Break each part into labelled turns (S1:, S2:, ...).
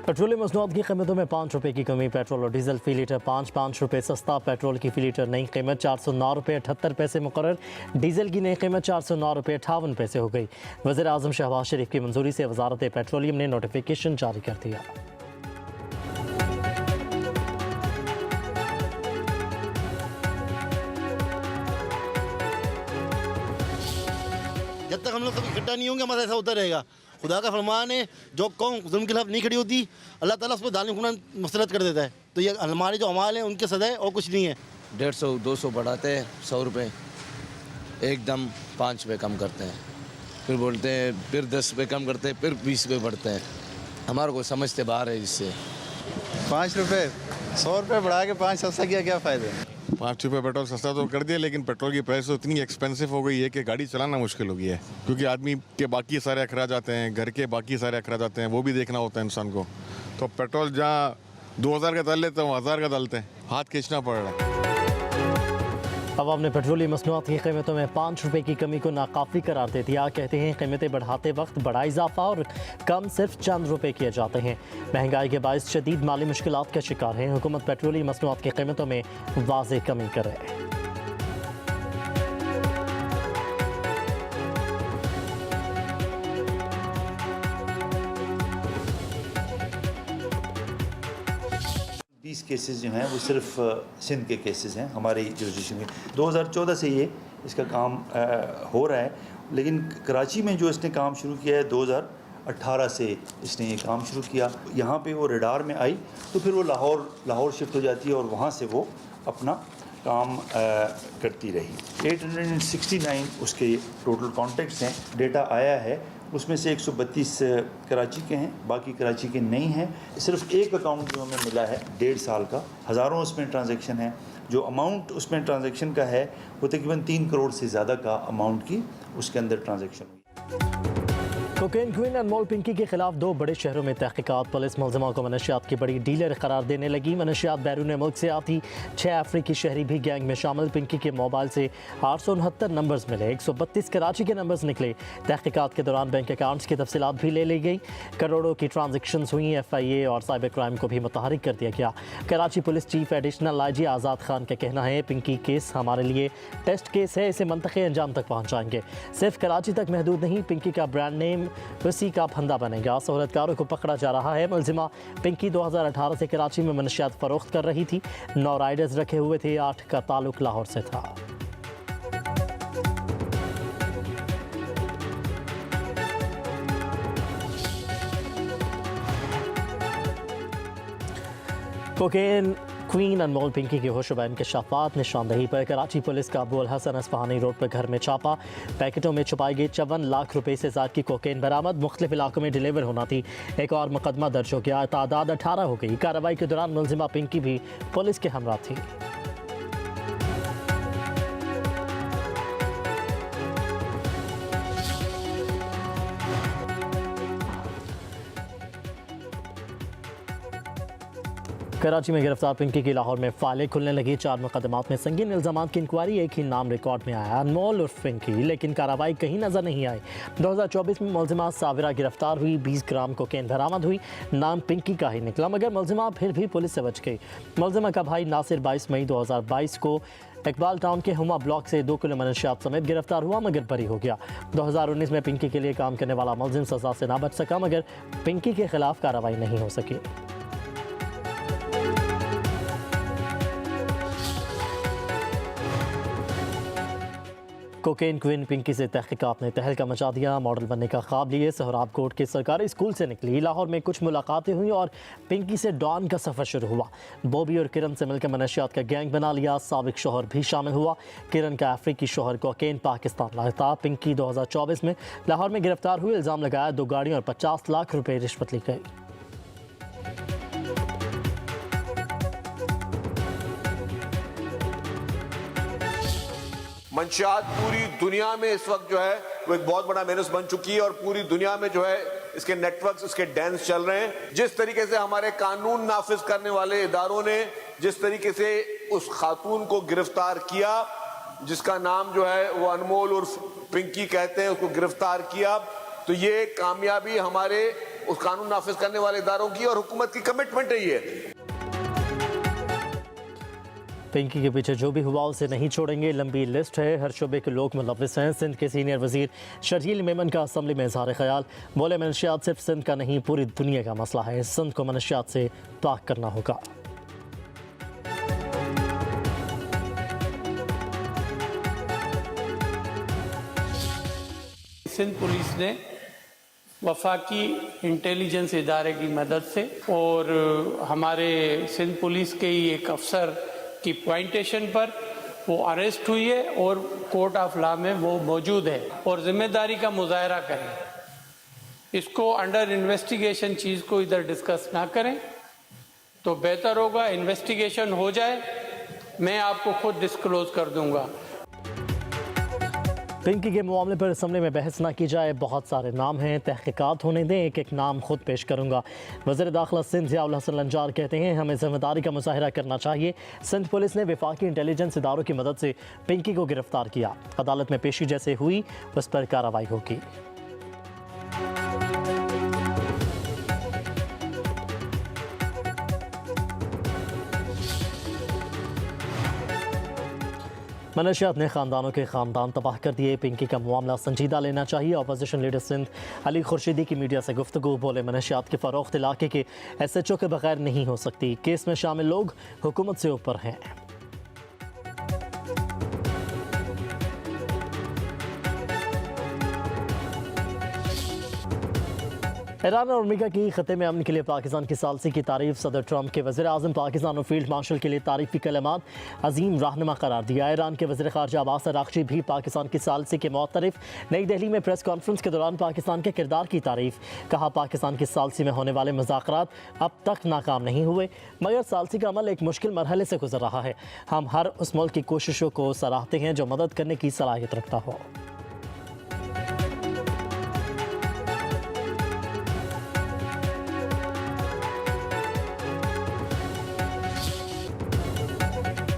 S1: Petroleum मसनूआत की कीमतों में ₹5 की कमी। पेट्रोल और डीजल फी लीटर ₹5 सस्ता। पेट्रोल की फी लीटर नई कीमत ₹409.78 मुकर्रर। डीजल की नई कीमत ₹409.58 हो गई। वज़ीर आज़म शहबाज शरीफ की मंजूरी से वजारत पेट्रोलियम ने नोटिफिकेशन जारी कर दिया।
S2: जब तक हम लोग सब इकट्ठा नहीं होंगे हमारा ऐसा होता रहेगा। खुदा का फरमान है, जो कौम जुल्म के खिलाफ नहीं खड़ी होती अल्लाह ताला उस पर जालिम हुक्मरान मसलत कर देता है। तो ये हमारे जो अमाल हैं उनके सजा है और कुछ नहीं है।
S3: 150-200 बढ़ाते हैं, 100 रुपये एकदम 5 रुपये कम करते हैं, फिर बोलते हैं, फिर 10 रुपये कम करते हैं, फिर 20 रुपये बढ़ते हैं। हमारे को समझते बाहर है इससे।
S4: 5 रुपये 100 रुपये बढ़ा के 5 सस्ता किया, क्या फ़ायदा है?
S5: 5 रुपये पेट्रोल सस्ता तो कर दिया, लेकिन पेट्रोल की प्राइस तो इतनी एक्सपेंसिव हो गई है कि गाड़ी चलाना मुश्किल हो गई है। क्योंकि आदमी के बाकी सारे अखराज आते हैं, घर के बाकी सारे अखराज आते हैं, वो भी देखना होता है इंसान को। तो पेट्रोल जहाँ 2000 का डाल लेते हैं 1000 का डालते हैं, हाथ खींचना पड़ रहा है।
S1: अवाम ने पेट्रोलियम मसनूआत की कीमतों में ₹5 की कमी को नाकाफ़ी करार दे दिया। कहते हैं कीमतें बढ़ाते वक्त बड़ा इजाफा और कम सिर्फ चंद रुपए किए जाते हैं। महंगाई के बायस शदीद माली मुश्किलात का शिकार है। हुकूमत पेट्रोलियम मसनूआत की कीमतों में वाज़ेह कमी करे।
S6: केसेस जो हैं वो सिर्फ सिंध के केसेस हैं, हमारी जुरिस्डिक्शन के। 2014 से ये इसका काम हो रहा है, लेकिन कराची में जो इसने काम शुरू किया है 2018 से इसने ये काम शुरू किया। यहाँ पे वो रडार में आई तो फिर वो लाहौर शिफ्ट हो जाती है और वहाँ से वो अपना काम करती रही। 869 उसके टोटल कॉन्टैक्ट्स हैं। डेटा आया है उसमें से 132 कराची के हैं, बाकी कराची के नहीं हैं। सिर्फ एक अकाउंट जो हमें मिला है 1.5 साल का, हज़ारों उसमें ट्रांजैक्शन है। जो अमाउंट उसमें ट्रांजैक्शन का है वो तकरीबन 3 करोड़ से ज़्यादा का अमाउंट की उसके अंदर ट्रांजैक्शन हुई।
S1: कोकेन क्वीन अनमोल पिंकी के खिलाफ 2 बड़े शहरों में तहकीकात। पुलिस मुलजिमा को मनशियात की बड़ी डीलर करार देने लगी। मनशियात बैरून मुल्क से आती 6 अफ्रीकी शहरी भी गैंग में शामिल। पिंकी के मोबाइल से 869 नंबर्स मिले, 132 कराची के नंबर्स निकले। तहकीकात के दौरान बैंक अकाउंट्स की तफसीलात भी ले ली गई। करोड़ों की ट्रांजेक्शन्स हुई। FIA और साइबर क्राइम को भी मुतहरिक कर दिया गया। Karachi police chief additional IG आज़ाद खान का कहना है, पिंकी केस हमारे लिए टेस्ट केस है, इसे मंतक़ी अंजाम तक पहुँचाएंगे। सिर्फ कराची तक महदूद नहीं, पिंकी का ब्रांड नेम उसी का फंदा बनेगा। सहूलतकारों को पकड़ा जा रहा है। मुलजिमा पिंकी 2018 से कराची में मनशियात फरोख्त कर रही थी। 9 राइडर्स रखे हुए थे, 8 का ताल्लुक लाहौर से था। कोकेन क्वीन अनमोल पिंकी के होशुबा इंकशाफात निशानदही पर कराची पुलिस का अबू अल हसन अस्फहानी रोड पर घर में छापा। पैकेटों में छुपाई गई 54 लाख रुपए से ज़्यादा की कोकेन बरामद। मुख्तलिफ इलाकों में डिलीवर होना थी। एक और मुकदमा दर्ज हो गया, तादाद 18 हो गई। कार्रवाई के दौरान मुलजिमा पिंकी भी पुलिस के हमरा थी। कराची में गिरफ्तार पिंकी की लाहौर में फाइलें खुलने लगी। 4 मुकदमात में संगीन इल्जामात की इंक्वायरी। एक ही नाम रिकॉर्ड में आया, अनमोल उर्फ पिंकी, लेकिन कार्रवाई कहीं नजर नहीं आई। 2024 में मुलजिमा साविरा गिरफ्तार हुई। 20 ग्राम कोकेन बरामद हुई। नाम पिंकी का ही निकला, मगर मुलजिमा फिर भी पुलिस से बच गई। मुलजिमा का भाई नासिर 22 मई 2022 को इकबाल टाउन के हुमा ब्लॉक से 2 किलो मनशियात समेत गिरफ्तार हुआ, मगर बरी हो गया। 2019 में पिंकी के लिए काम करने वाला मुलजिम सजा से ना बच सका, मगर पिंकी के खिलाफ कार्रवाई नहीं हो सकी। कोकेन क्वीन पिंकी से तहकीकात ने तहलका मचा दिया। मॉडल बनने का ख्वाब लिए सोहराब कोट के सरकारी स्कूल से निकली। लाहौर में कुछ मुलाकातें हुई और पिंकी से डॉन का सफ़र शुरू हुआ। बॉबी और किरण से मिलकर मनशियात का गैंग बना लिया। साबिक शोहर भी शामिल हुआ। किरण का अफ्रीकी शोहर कोकेन पाकिस्तान लाया था। पिंकी 2024 में लाहौर में गिरफ्तार हुई। इल्ज़ाम लगाया 2 गाड़ियों और 50 लाख रुपये रिश्वत ली गई।
S7: मंशियात पूरी दुनिया में इस वक्त जो है वो एक बहुत बड़ा मेनस बन चुकी है और पूरी दुनिया में जो है इसके नेटवर्क्स, इसके डेंस चल रहे हैं। जिस तरीके से हमारे कानून नाफिज करने वाले इदारों ने जिस तरीके से उस खातून को गिरफ्तार किया, जिसका नाम जो है वो अनमोल उर्फ पिंकी कहते हैं, उसको गिरफ्तार किया, तो ये कामयाबी हमारे उस कानून नाफिज करने वाले इदारों की और हुकूमत की कमिटमेंट है ये।
S1: पिंकी के पीछे जो भी हुआ उसे नहीं छोड़ेंगे, लंबी लिस्ट है, हर शोबे के लोग मुलविस हैं। सिंध के सीनियर वजीर शर्जील मेमन का असम्बली में इजहार ख्याल, बोले मनशियात सिर्फ सिंध का नहीं पूरी दुनिया का मसला है, सिंध को मनशियात से पाक करना होगा।
S8: सिंध पुलिस ने वफाकी इंटेलिजेंस इदारे की मदद से और हमारे सिंध पुलिस के ही एक अफसर की पॉइंटेशन पर वो अरेस्ट हुई है और कोर्ट ऑफ लॉ में वो मौजूद है और जिम्मेदारी का मुजाहरा करें। इसको अंडर इन्वेस्टिगेशन चीज़ को इधर डिस्कस ना करें तो बेहतर होगा। इन्वेस्टिगेशन हो जाए, मैं आपको खुद डिस्क्लोज कर दूंगा।
S1: पिंकी के मामले पर असम्बली में बहस ना की जाए, बहुत सारे नाम हैं, तहकीकात होने दें, एक एक नाम खुद पेश करूंगा। वज़ीर दाखिला सिंध ज़ियाउल हसन लंजार कहते हैं हमें जिम्मेदारी का मुजाहरा करना चाहिए। सिंध पुलिस ने वफाकी इंटेलिजेंस इदारों की मदद से पिंकी को गिरफ्तार किया, अदालत में पेशी जैसे हुई उस पर कार्रवाई होगी। मनशियात ने खानदानों के खानदान तबाह कर दिए, पिंकी का मामला संजीदा लेना चाहिए। अपोजिशन लीडर सिंध अली खुर्शीदी की मीडिया से गुफ्तगू, बोले मनशियात की फरोख्त इलाके के SHO के बगैर नहीं हो सकती, केस में शामिल लोग हुकूमत से ऊपर हैं। ईरान और अमेरिका की खत्े में अमन के लिए पाकिस्तान की सालसी की तारीफ, सदर ट्रंप के वज़ीर आज़म पाकिस्तान और फील्ड मार्शल के लिए तारीफी कलमात अजीम रहनुमा करार दिया। ईरान के वज़ीर ख़ारजा अब्बास अराग़ची भी पाकिस्तान की सालसी के मुअतरिफ, नई दिल्ली में प्रेस कॉन्फ्रेंस के दौरान पाकिस्तान के किरदार की तारीफ, कहा पाकिस्तान की सालसी में होने वाले मुज़ाकरात अब तक नाकाम नहीं हुए, मगर सालसी का अमल एक मुश्किल मरहले से गुजर रहा है। हम हर उस मुल्क की कोशिशों को सराहते हैं जो मदद करने की सलाहियत रखता हो।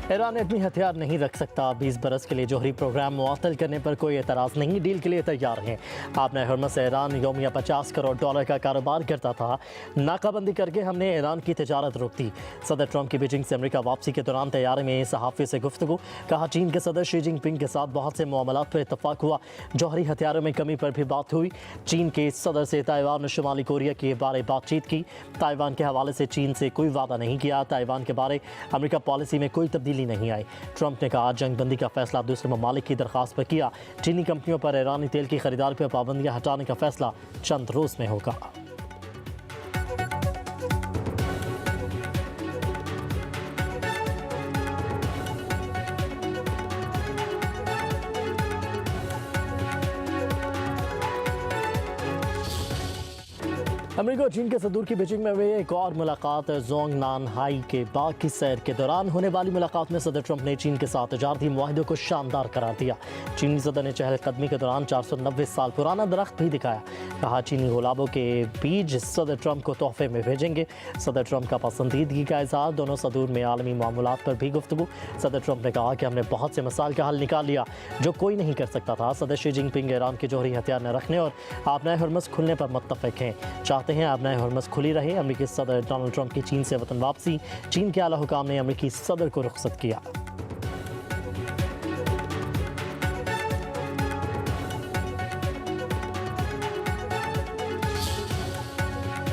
S1: ईरान एटमी हथियार नहीं रख सकता, 20 बरस के लिए जोहरी प्रोग्राम मुअत्तल करने पर कोई एतराज़ नहीं, डील के लिए तैयार हैं। आपने हुर्मत से ईरान यौमिया $50 करोड़ का कारोबार करता था, नाकाबंदी करके हमने ईरान की तजारत रोक दी। सदर ट्रंप की बीजिंग से अमेरिका वापसी के दौरान तैयारी में सहाफ़ी से गुफ्तगू, कहा चीन के सदर शी जिनपिंग के साथ बहुत से मामलात पर इतफाक़ हुआ, जौहरी हथियारों में कमी पर भी बात हुई। चीन के सदर से ताइवान और शुमाली कोरिया के बारे बातचीत की, ताइवान के हवाले से चीन से कोई वादा नहीं किया, ताइवान के बारे अमेरिका पॉलिसी में कोई तब्दीली नहीं आई। ट्रंप ने कहा जंग बंदी का फैसला दूसरे ममालिक की दरख्वास्त पर किया, चीनी कंपनियों पर ईरानी तेल की खरीदारी पर पाबंदियां हटाने का फैसला चंद रोज में होगा। अमेरिका और चीन के सदूर की बीजिंग में हुई एक और मुलाकात, जोंग नान हाई के बाग की सैर के दौरान होने वाली मुलाकात में सदर ट्रंप ने चीन के साथ तजारती मुआहदे को शानदार करार दिया। चीनी सदर ने चहलकदमी के दौरान 490 साल पुराना दरख्त भी दिखाया, कहा चीनी गुलाबों के बीज सदर ट्रंप को तोहफे में भेजेंगे। सदर ट्रंप का पसंदीदगी का इजहार, दोनों सदूर में आलमी मामलात पर भी गुफ्तगू। सदर ट्रंप ने कहा कि हमने बहुत से मसाइल का हल निकाल लिया जो कोई नहीं कर सकता था। सदर शी जिनपिंग ईरान के जोहरी हथियार न रखने और आबनाए हुर्मुज़ खुलने पर मुत्तफ़िक़ हैं, चाहते हैं आबनाए हुर्मुज़ खुली रहे। अमेरिकी सदर डोनाल्ड ट्रंप की चीन से वतन वापसी, चीन के आला हुकाम ने अमेरिकी सदर को रुखसत किया।